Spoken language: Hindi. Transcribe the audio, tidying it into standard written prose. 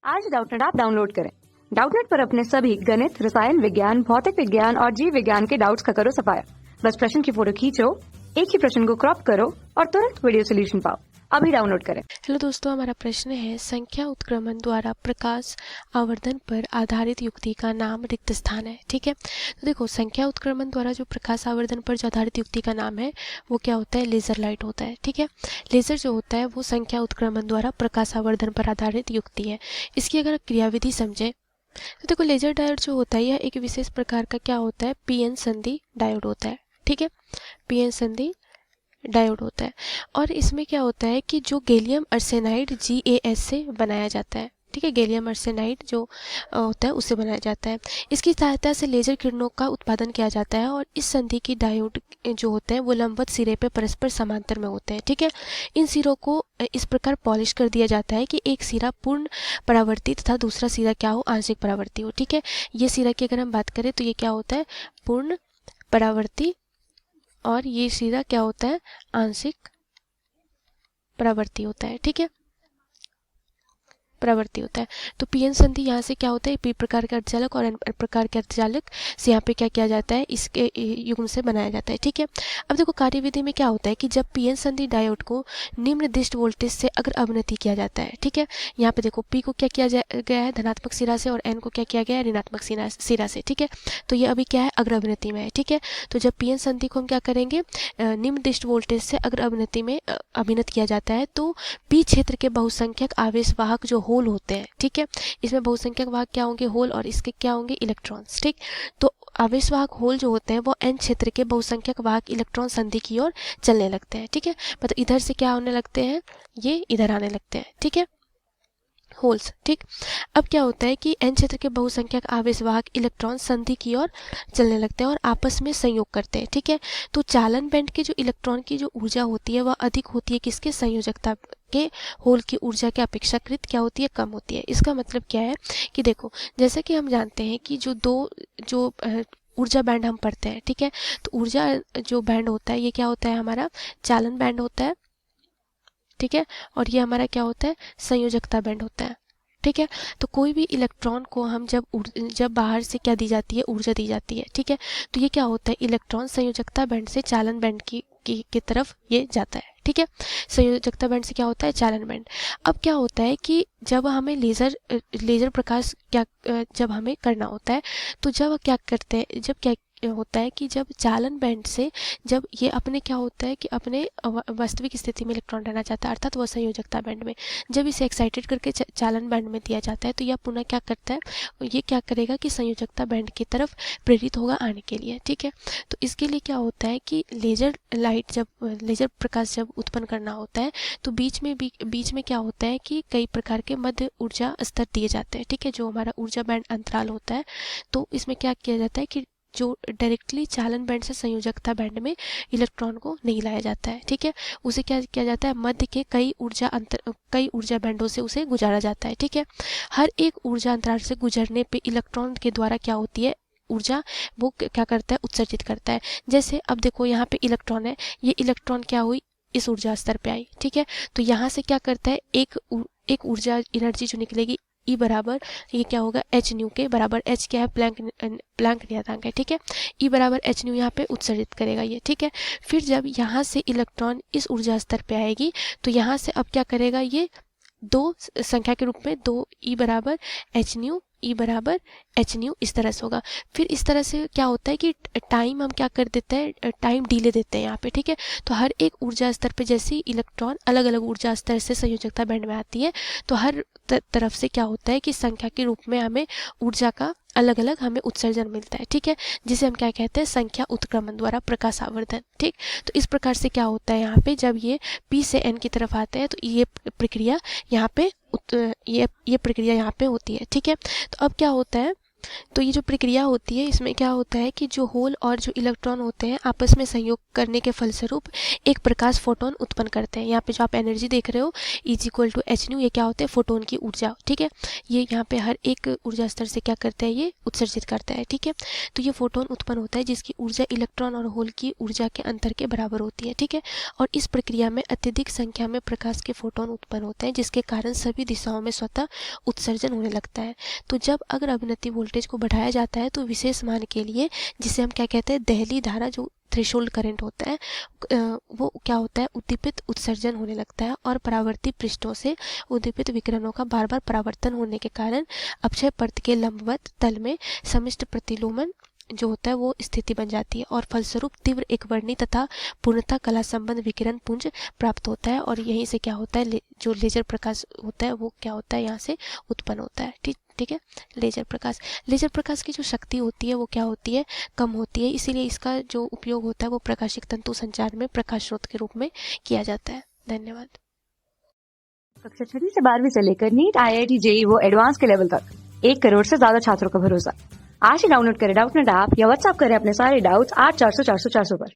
आज डाउटनेट ऐप डाउनलोड करें। डाउटनेट पर अपने सभी गणित, रसायन विज्ञान, भौतिक विज्ञान और जीव विज्ञान के डाउट्स का करो सफाया। बस प्रश्न की फोटो खींचो, एक ही प्रश्न को क्रॉप करो और तुरंत वीडियो सोल्यूशन पाओ। अभी डाउनलोड करें। हेलो दोस्तों, हमारा प्रश्न है संख्या उत्क्रमण द्वारा प्रकाश आवर्धन पर आधारित युक्ति का नाम रिक्त स्थान है। ठीक है, तो देखो संख्या उत्क्रमण द्वारा जो प्रकाश आवर्धन पर जो आधारित युक्ति का नाम है वो क्या होता है, लेजर लाइट होता है। ठीक है, लेजर जो होता है वो संख्या उत्क्रमण द्वारा प्रकाश आवर्धन पर आधारित युक्ति है। इसकी अगर क्रियाविधि समझे तो देखो, लेजर डायोड जो होता है यह एक विशेष प्रकार का क्या होता है, पीएन संधि डायोड होता है। ठीक है, पीएन संधि डायोड होता है और इसमें क्या होता है कि जो गैलियम आर्सेनाइड GaS से बनाया जाता है। ठीक है, गैलियम आर्सेनाइड जो होता है उससे बनाया जाता है। इसकी सहायता से लेजर किरणों का उत्पादन किया जाता है और इस संधि की डायोड जो होते हैं वो लंबवत सिरे पे परस्पर समांतर में होते हैं। ठीक है, इन सिरों को इस प्रकार पॉलिश कर दिया जाता है कि एक सिरा पूर्ण परावर्ती तथा दूसरा सिरा क्या हो, आंशिक परावर्ती हो। ठीक है, ये सिरा की अगर हम बात करें तो ये क्या होता है, पूर्ण परावर्ती, और ये सीधा क्या होता है, आंशिक परावर्ती होता है। ठीक है, परावर्ती होता है। तो पीएन संधि यहाँ से क्या होता है, पी प्रकार के अर्धचालक और एन प्रकार के अर्धचालक से यहाँ पे क्या किया जाता है, इसके युग्म से बनाया जाता है। ठीक है, अब देखो कार्यविधि में क्या होता है कि जब पीएन संधि डायोड को निम्न दिष्ट वोल्टेज से अगर अवनति किया जाता है। ठीक है, यहाँ पे देखो पी को क्या किया गया है, धनात्मक सिरा से, और एन को क्या किया गया है, ऋणात्मक सिरा से। ठीक है, तो ये अभी क्या है, अग्र अवनति में है। ठीक है, तो जब पीएन संधि को हम क्या करेंगे, निम्न दिष्ट वोल्टेज से अग्र अवनति में अभिनत किया जाता है तो पी क्षेत्र के बहुसंख्यक आवेश वाहक जो होल होते हैं। ठीक है, इसमें बहुसंख्यक वाहक क्या होंगे, होल, और इसके क्या होंगे, इलेक्ट्रॉन्स। ठीक, तो आवेश वाहक होल जो होते हैं वो एन क्षेत्र के बहुसंख्यक वाहक इलेक्ट्रॉन संधि की ओर चलने लगते हैं। ठीक है, मतलब इधर से क्या होने लगते हैं, ये इधर आने लगते हैं। ठीक है, होल्स। ठीक, अब क्या होता है कि एन क्षेत्र के बहुसंख्यक आवेशवाहक इलेक्ट्रॉन संधि की ओर चलने लगते हैं और आपस में संयोग करते हैं। ठीक है, तो चालन बैंड के जो इलेक्ट्रॉन की जो ऊर्जा होती है वह अधिक होती है किसके, संयोजकता के होल की ऊर्जा के अपेक्षाकृत क्या होती है, कम होती है। इसका मतलब क्या है कि देखो, जैसे कि हम जानते हैं कि जो ऊर्जा बैंड हम पढ़ते हैं। ठीक है, तो ऊर्जा जो बैंड होता है ये क्या होता है, हमारा चालन बैंड होता है। ठीक है, और ये हमारा क्या होता है, संयोजकता बैंड होता है। ठीक है, तो कोई भी इलेक्ट्रॉन को हम जब बाहर से क्या दी जाती है, ऊर्जा दी जाती है। ठीक है, तो ये क्या होता है, इलेक्ट्रॉन संयोजकता बैंड से चालन बैंड की तरफ ये जाता है। ठीक है, संयोजकता बैंड से क्या होता है, चालन बैंड। अब क्या होता है कि जब हमें लेजर प्रकाश जब हमें करना होता है तो जब क्या करते हैं, जब क्या होता है कि जब चालन बैंड से जब ये अपने क्या होता है कि अपने वास्तविक स्थिति में इलेक्ट्रॉन रहना चाहता है, अर्थात वह संयोजकता बैंड में, जब इसे एक्साइटेड करके चालन बैंड में दिया जाता है तो यह पुनः क्या करता है, ये क्या करेगा कि संयोजकता बैंड की तरफ प्रेरित होगा आने के लिए। ठीक है, तो इसके लिए क्या होता है कि लेजर प्रकाश जब उत्पन्न करना होता है तो बीच में क्या होता है कि कई प्रकार के मध्य ऊर्जा स्तर दिए जाते हैं। ठीक है, जो हमारा ऊर्जा बैंड अंतराल होता है, तो इसमें क्या किया जाता है कि जो डायरेक्टली चालन बैंड से संयोजकता बैंड में इलेक्ट्रॉन को नहीं लाया जाता है। ठीक है, उसे क्या किया जाता है, मध्य के कई ऊर्जा बैंडों से उसे गुजारा जाता है। ठीक है, हर एक ऊर्जा अंतराल से गुजरने पे इलेक्ट्रॉन के द्वारा क्या होती है, ऊर्जा वो क्या करता है, उत्सर्जित करता है। जैसे अब देखो यहाँ पे इलेक्ट्रॉन है, ये इलेक्ट्रॉन क्या हुई, इस ऊर्जा स्तर पे आई। ठीक है, तो यहाँ से क्या करता है, एक ऊर्जा एनर्जी जो निकलेगी ई बराबर, ये क्या होगा, एच न्यू के बराबर, एच क्या है, प्लैंक नियतांक है। ठीक है, ई बराबर एच न्यू यहाँ पे उत्सर्जित करेगा ये। ठीक है, फिर जब यहाँ से इलेक्ट्रॉन इस ऊर्जा स्तर पे आएगी तो यहाँ से अब क्या करेगा, ये दो संख्या के रूप में, दो ई बराबर एच न्यू, ई बराबर एच न्यू, इस तरह से होगा। फिर इस तरह से क्या होता है कि टाइम हम क्या कर देते हैं, टाइम डिले देते हैं यहाँ पे। ठीक है, तो हर एक ऊर्जा स्तर पे जैसे इलेक्ट्रॉन अलग अलग ऊर्जा स्तर से संयोजकता बैंड में आती है तो हर तरफ से क्या होता है कि संख्या के रूप में हमें ऊर्जा का अलग अलग हमें उत्सर्जन मिलता है। ठीक है, जिसे हम क्या कहते हैं, संख्या उत्क्रमण द्वारा प्रकाश आवर्धन। ठीक, तो इस प्रकार से क्या होता है, यहाँ पे जब ये P से N की तरफ आते हैं तो ये प्रक्रिया यहाँ पे ये प्रक्रिया यहाँ पे होती है। ठीक है, तो अब क्या होता है तो ये जो प्रक्रिया होती है इसमें क्या होता है कि जो होल और जो इलेक्ट्रॉन होते हैं आपस में संयोग करने के फलस्वरूप एक प्रकाश फोटोन उत्पन्न करते हैं। यहाँ पे जो आप एनर्जी देख रहे हो E=hν, ये क्या होता है, फोटोन की ऊर्जा। ठीक है, ये यहाँ पे हर एक ऊर्जा स्तर से क्या करता है, ये उत्सर्जित करता है। ठीक है, तो ये फोटोन उत्पन्न होता है जिसकी ऊर्जा इलेक्ट्रॉन और होल की ऊर्जा के अंतर के बराबर होती है। ठीक है, और इस प्रक्रिया में अत्यधिक संख्या में प्रकाश के फोटोन उत्पन्न होते हैं जिसके कारण सभी दिशाओं में स्वतः उत्सर्जन होने लगता है। तो जब अगर अभिनति वोल्टेज को बढ़ाया जाता है तो विशेष मान के लिए, जिसे हम क्या कहते हैं, दहली धारा, जो थ्रेशोल्ड करंट होता है, वो क्या होता है, उद्दीपित उत्सर्जन होने लगता है और परावर्ती पृष्ठों से उद्दीपित विकिरणों का बार बार परावर्तन होने के कारण अक्षय पर्त के लंबवत तल में समिष्ट प्रतिलोमन जो होता है वो स्थिति बन जाती है और फलस्वरूप तीव्र एकवर्णी तथा पूर्णतः कला संबंध विकिरण पुंज प्राप्त होता है और यहीं से क्या होता है, जो लेजर प्रकाश होता है वो क्या होता है, यहाँ से उत्पन्न होता है। ठीक है, लेजर प्रकाश की जो शक्ति होती है वो क्या होती है, कम होती है, इसीलिए इसका जो उपयोग होता है वो प्रकाशिक तंतु संचार में प्रकाश स्रोत के रूप में किया जाता है। धन्यवाद। कक्षा 6वीं से 12वीं से लेकर नीट, IIT, JEE वो एडवांस के लेवल तक 1 करोड़ से ज्यादा छात्रों का भरोसा। आज ही डाउनलोड करें डाउटनेट ऐप या व्हाट्सएप करें अपने सारे डाउट्स 8400 400 400 पर।